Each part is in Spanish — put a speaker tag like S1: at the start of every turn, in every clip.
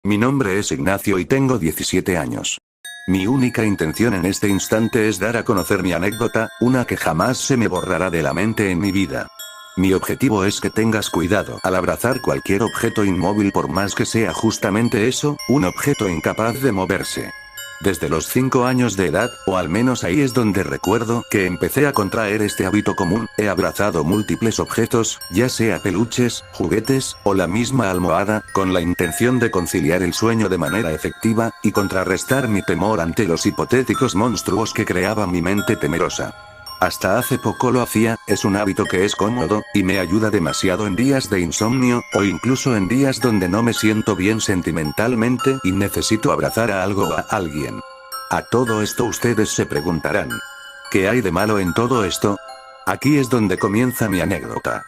S1: Mi nombre es Ignacio y tengo 17 años. Mi única intención en este instante es dar a conocer mi anécdota, una que jamás se me borrará de la mente en mi vida. Mi objetivo es que tengas cuidado al abrazar cualquier objeto inmóvil por más que sea justamente eso, un objeto incapaz de moverse. Desde los 5 años de edad, o al menos ahí es donde recuerdo que empecé a contraer este hábito común, he abrazado múltiples objetos, ya sea peluches, juguetes, o la misma almohada, con la intención de conciliar el sueño de manera efectiva, y contrarrestar mi temor ante los hipotéticos monstruos que creaba mi mente temerosa. Hasta hace poco lo hacía, es un hábito que es cómodo, y me ayuda demasiado en días de insomnio, o incluso en días donde no me siento bien sentimentalmente y necesito abrazar a algo o a alguien. A todo esto ustedes se preguntarán, ¿qué hay de malo en todo esto? Aquí es donde comienza mi anécdota.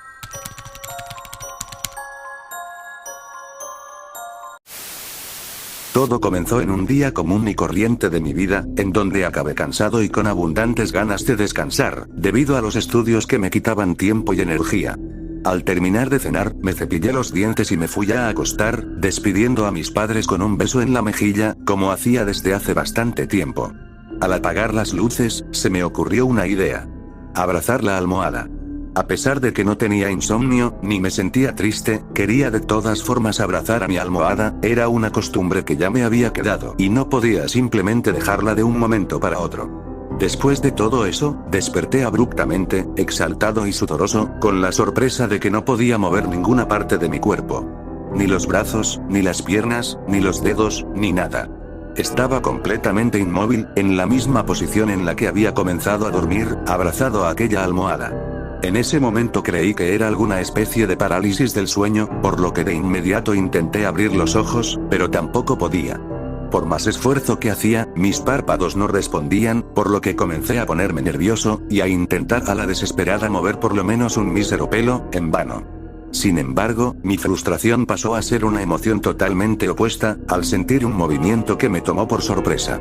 S1: Todo comenzó en un día común y corriente de mi vida, en donde acabé cansado y con abundantes ganas de descansar, debido a los estudios que me quitaban tiempo y energía. Al terminar de cenar, me cepillé los dientes y me fui a acostar, despidiendo a mis padres con un beso en la mejilla, como hacía desde hace bastante tiempo. Al apagar las luces, se me ocurrió una idea. Abrazar la almohada. A pesar de que no tenía insomnio, ni me sentía triste, quería de todas formas abrazar a mi almohada, era una costumbre que ya me había quedado, y no podía simplemente dejarla de un momento para otro. Después de todo eso, desperté abruptamente, exaltado y sudoroso, con la sorpresa de que no podía mover ninguna parte de mi cuerpo. Ni los brazos, ni las piernas, ni los dedos, ni nada. Estaba completamente inmóvil, en la misma posición en la que había comenzado a dormir, abrazado a aquella almohada. En ese momento creí que era alguna especie de parálisis del sueño, por lo que de inmediato intenté abrir los ojos, pero tampoco podía. Por más esfuerzo que hacía, mis párpados no respondían, por lo que comencé a ponerme nervioso, y a intentar a la desesperada mover por lo menos un mísero pelo, en vano. Sin embargo, mi frustración pasó a ser una emoción totalmente opuesta, al sentir un movimiento que me tomó por sorpresa.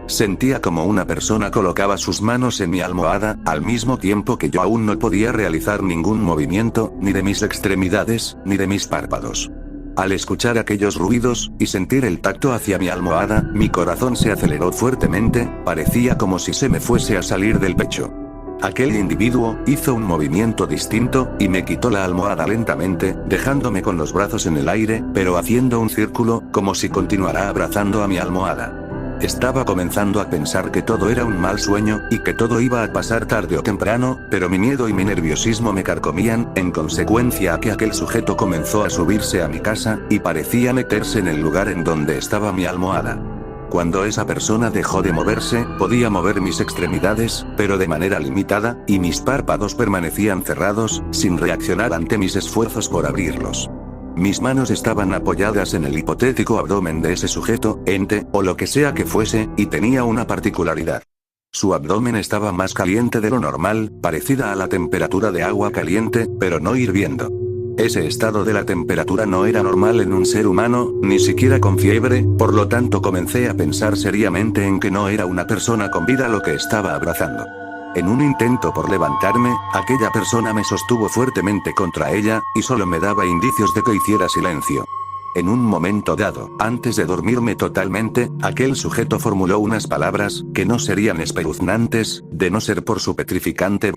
S1: Sentía como una persona colocaba sus manos en mi almohada, al mismo tiempo que yo aún no podía realizar ningún movimiento, ni de mis extremidades, ni de mis párpados. Al escuchar aquellos ruidos, y sentir el tacto hacia mi almohada, mi corazón se aceleró fuertemente, parecía como si se me fuese a salir del pecho. Aquel individuo hizo un movimiento distinto, y me quitó la almohada lentamente, dejándome con los brazos en el aire, pero haciendo un círculo, como si continuara abrazando a mi almohada. Estaba comenzando a pensar que todo era un mal sueño, y que todo iba a pasar tarde o temprano, pero mi miedo y mi nerviosismo me carcomían, en consecuencia a que aquel sujeto comenzó a subirse a mi casa, y parecía meterse en el lugar en donde estaba mi almohada. Cuando esa persona dejó de moverse, podía mover mis extremidades, pero de manera limitada, y mis párpados permanecían cerrados, sin reaccionar ante mis esfuerzos por abrirlos. Mis manos estaban apoyadas en el hipotético abdomen de ese sujeto, ente, o lo que sea que fuese, y tenía una particularidad. Su abdomen estaba más caliente de lo normal, parecida a la temperatura de agua caliente, pero no hirviendo. Ese estado de la temperatura no era normal en un ser humano, ni siquiera con fiebre, por lo tanto comencé a pensar seriamente en que no era una persona con vida lo que estaba abrazando. En un intento por levantarme, aquella persona me sostuvo fuertemente contra ella, y solo me daba indicios de que hiciera silencio. En un momento dado, antes de dormirme totalmente, aquel sujeto formuló unas palabras, que no serían espeluznantes, de no ser por su petrificante.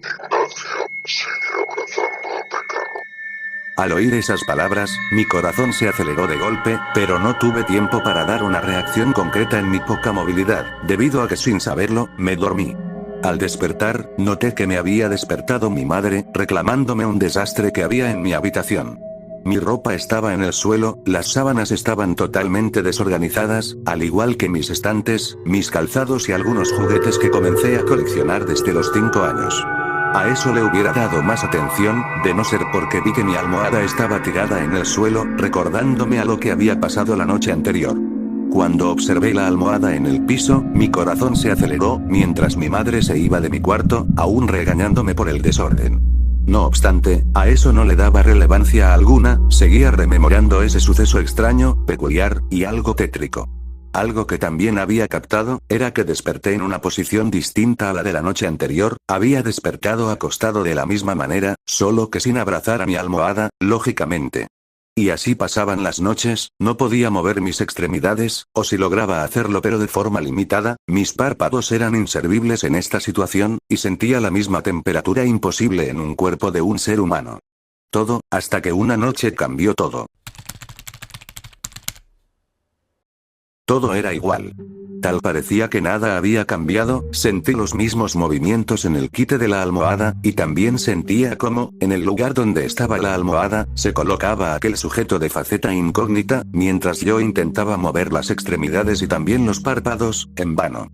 S1: Al oír esas palabras, mi corazón se aceleró de golpe, pero no tuve tiempo para dar una reacción concreta en mi poca movilidad, debido a que sin saberlo, me dormí. Al despertar, noté que me había despertado mi madre, reclamándome un desastre que había en mi habitación. Mi ropa estaba en el suelo, las sábanas estaban totalmente desorganizadas, al igual que mis estantes, mis calzados y algunos juguetes que comencé a coleccionar desde los 5 años. A eso le hubiera dado más atención, de no ser porque vi que mi almohada estaba tirada en el suelo, recordándome a lo que había pasado la noche anterior. Cuando observé la almohada en el piso, mi corazón se aceleró, mientras mi madre se iba de mi cuarto, aún regañándome por el desorden. No obstante, a eso no le daba relevancia alguna, seguía rememorando ese suceso extraño, peculiar, y algo tétrico. Algo que también había captado, era que desperté en una posición distinta a la de la noche anterior, había despertado acostado de la misma manera, solo que sin abrazar a mi almohada, lógicamente. Y así pasaban las noches, no podía mover mis extremidades, o si lograba hacerlo pero de forma limitada, mis párpados eran inservibles en esta situación, y sentía la misma temperatura imposible en un cuerpo de un ser humano. Todo, hasta que una noche cambió todo. Todo era igual. Tal parecía que nada había cambiado, sentí los mismos movimientos en el quite de la almohada, y también sentía como, en el lugar donde estaba la almohada, se colocaba aquel sujeto de faceta incógnita, mientras yo intentaba mover las extremidades y también los párpados, en vano.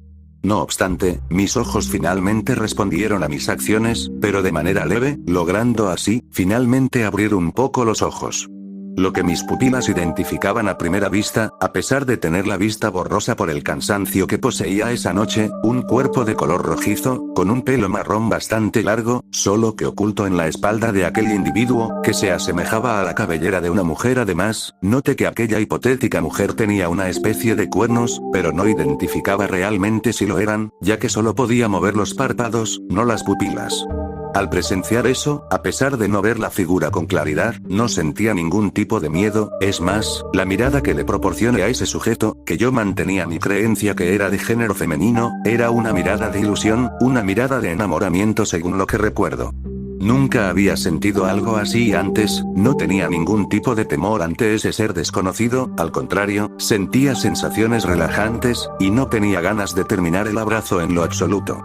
S1: No obstante, mis ojos finalmente respondieron a mis acciones, pero de manera leve, logrando así, finalmente abrir un poco los ojos. Lo que mis pupilas identificaban a primera vista, a pesar de tener la vista borrosa por el cansancio que poseía esa noche, un cuerpo de color rojizo, con un pelo marrón bastante largo, solo que oculto en la espalda de aquel individuo, que se asemejaba a la cabellera de una mujer. Además, noté que aquella hipotética mujer tenía una especie de cuernos, pero no identificaba realmente si lo eran, ya que solo podía mover los párpados, no las pupilas. Al presenciar eso, a pesar de no ver la figura con claridad, no sentía ningún tipo de miedo, es más, la mirada que le proporcioné a ese sujeto, que yo mantenía mi creencia que era de género femenino, era una mirada de ilusión, una mirada de enamoramiento según lo que recuerdo. Nunca había sentido algo así antes, no tenía ningún tipo de temor ante ese ser desconocido, al contrario, sentía sensaciones relajantes, y no tenía ganas de terminar el abrazo en lo absoluto.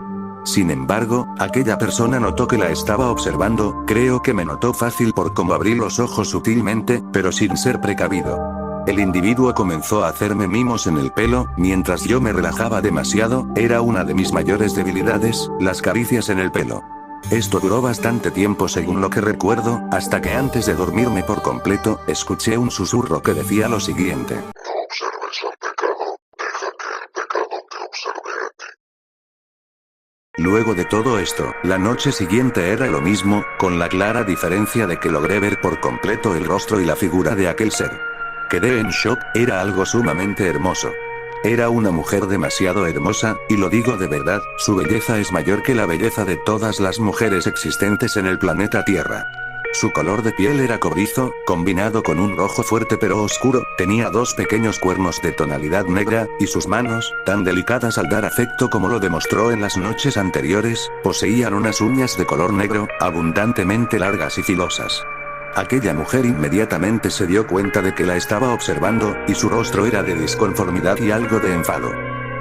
S1: Sin embargo, aquella persona notó que la estaba observando, creo que me notó fácil por cómo abrí los ojos sutilmente, pero sin ser precavido. El individuo comenzó a hacerme mimos en el pelo, mientras yo me relajaba demasiado, era una de mis mayores debilidades, las caricias en el pelo. Esto duró bastante tiempo según lo que recuerdo, hasta que antes de dormirme por completo, escuché un susurro que decía lo siguiente.
S2: No observes al pecado, deja que el pecado te observe a ti.
S1: Luego de todo esto, la noche siguiente era lo mismo, con la clara diferencia de que logré ver por completo el rostro y la figura de aquel ser. Quedé en shock, era algo sumamente hermoso. Era una mujer demasiado hermosa, y lo digo de verdad, su belleza es mayor que la belleza de todas las mujeres existentes en el planeta Tierra. Su color de piel era cobrizo, combinado con un rojo fuerte pero oscuro, tenía dos pequeños cuernos de tonalidad negra, y sus manos, tan delicadas al dar afecto como lo demostró en las noches anteriores, poseían unas uñas de color negro, abundantemente largas y filosas. Aquella mujer inmediatamente se dio cuenta de que la estaba observando, y su rostro era de disconformidad y algo de enfado.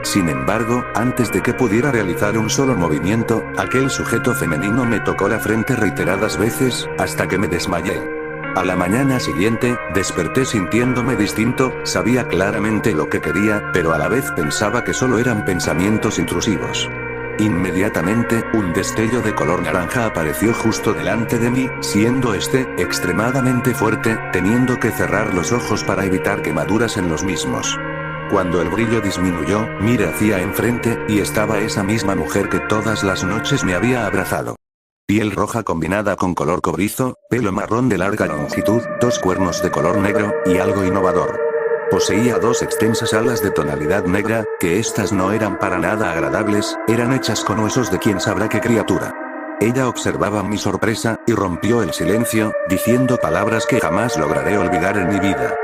S1: Sin embargo, antes de que pudiera realizar un solo movimiento, aquel sujeto femenino me tocó la frente reiteradas veces, hasta que me desmayé. A la mañana siguiente, desperté sintiéndome distinto, sabía claramente lo que quería, pero a la vez pensaba que solo eran pensamientos intrusivos. Inmediatamente, un destello de color naranja apareció justo delante de mí, siendo extremadamente fuerte, teniendo que cerrar los ojos para evitar quemaduras en los mismos. Cuando el brillo disminuyó, miré hacia enfrente, y estaba esa misma mujer que todas las noches me había abrazado. Piel roja combinada con color cobrizo, pelo marrón de larga longitud, dos cuernos de color negro, y algo innovador. Poseía dos extensas alas de tonalidad negra, que estas no eran para nada agradables, eran hechas con huesos de quién sabrá qué criatura. Ella observaba mi sorpresa, y rompió el silencio, diciendo palabras que jamás lograré olvidar en mi vida.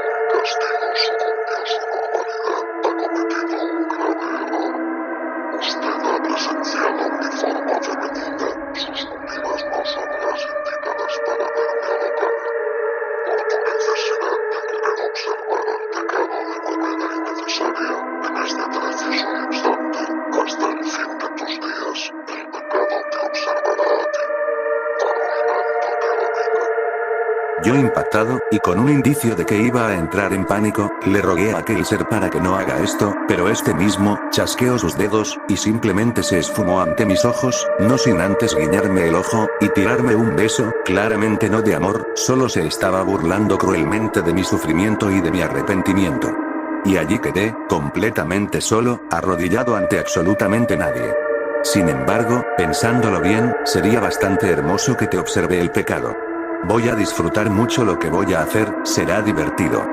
S1: Yo impactado, y con un indicio de que iba a entrar en pánico, le rogué a aquel ser para que no haga esto, pero este mismo, chasqueó sus dedos, y simplemente se esfumó ante mis ojos, no sin antes guiñarme el ojo, y tirarme un beso, claramente no de amor, solo se estaba burlando cruelmente de mi sufrimiento y de mi arrepentimiento. Y allí quedé, completamente solo, arrodillado ante absolutamente nadie. Sin embargo, pensándolo bien, sería bastante hermoso que te observe el pecado. Voy a disfrutar mucho lo que voy a hacer, será divertido.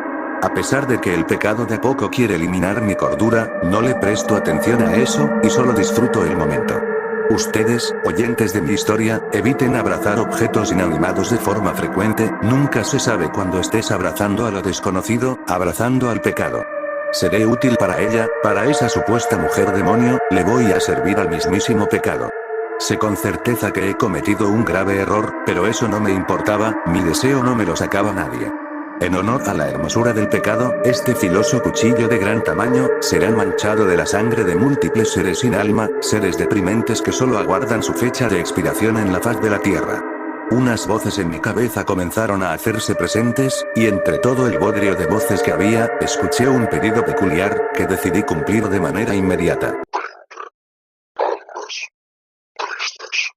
S1: A pesar de que el pecado de a poco quiere eliminar mi cordura, no le presto atención a eso, y solo disfruto el momento. Ustedes, oyentes de mi historia, eviten abrazar objetos inanimados de forma frecuente, nunca se sabe cuándo estés abrazando a lo desconocido, abrazando al pecado. Seré útil para ella, para esa supuesta mujer demonio, le voy a servir al mismísimo pecado. Sé con certeza que he cometido un grave error, pero eso no me importaba, mi deseo no me lo sacaba nadie. En honor a la hermosura del pecado, este filoso cuchillo de gran tamaño, será manchado de la sangre de múltiples seres sin alma, seres deprimentes que solo aguardan su fecha de expiración en la faz de la tierra. Unas voces en mi cabeza comenzaron a hacerse presentes, y entre todo el bodrio de voces que había, escuché un pedido peculiar, que decidí cumplir de manera inmediata.
S2: Almas tristes.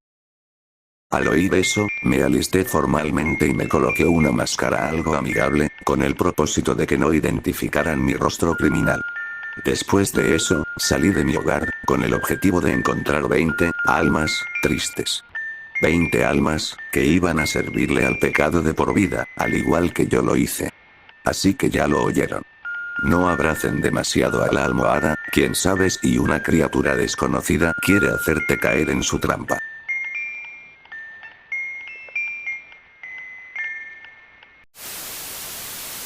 S1: Al oír eso, me alisté formalmente y me coloqué una máscara algo amigable, con el propósito de que no identificaran mi rostro criminal. Después de eso, salí de mi hogar, con el objetivo de encontrar 20 almas tristes. 20 almas, que iban a servirle al pecado de por vida, al igual que yo lo hice. Así que ya lo oyeron. No abracen demasiado a la almohada, quién sabe si una criatura desconocida quiere hacerte caer en su trampa.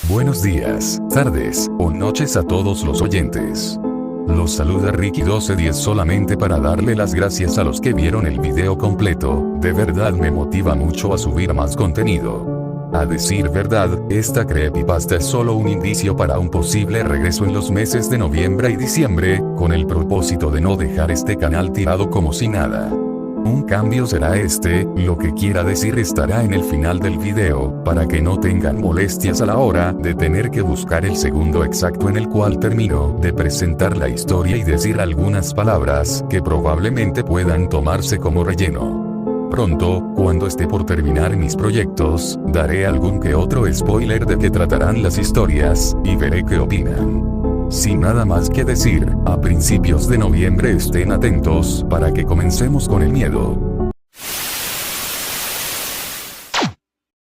S3: Buenos días, tardes, o noches a todos los oyentes. Los saluda Ricky1210 solamente para darle las gracias a los que vieron el video completo, de verdad me motiva mucho a subir más contenido. A decir verdad, esta creepypasta es solo un indicio para un posible regreso en los meses de noviembre y diciembre, con el propósito de no dejar este canal tirado como si nada. Un cambio será lo que quiera decir estará en el final del video, para que no tengan molestias a la hora de tener que buscar el segundo exacto en el cual termino de presentar la historia y decir algunas palabras que probablemente puedan tomarse como relleno. Pronto, cuando esté por terminar mis proyectos, daré algún que otro spoiler de qué tratarán las historias, y veré qué opinan. Sin nada más que decir, a principios de noviembre estén atentos para que comencemos con el miedo.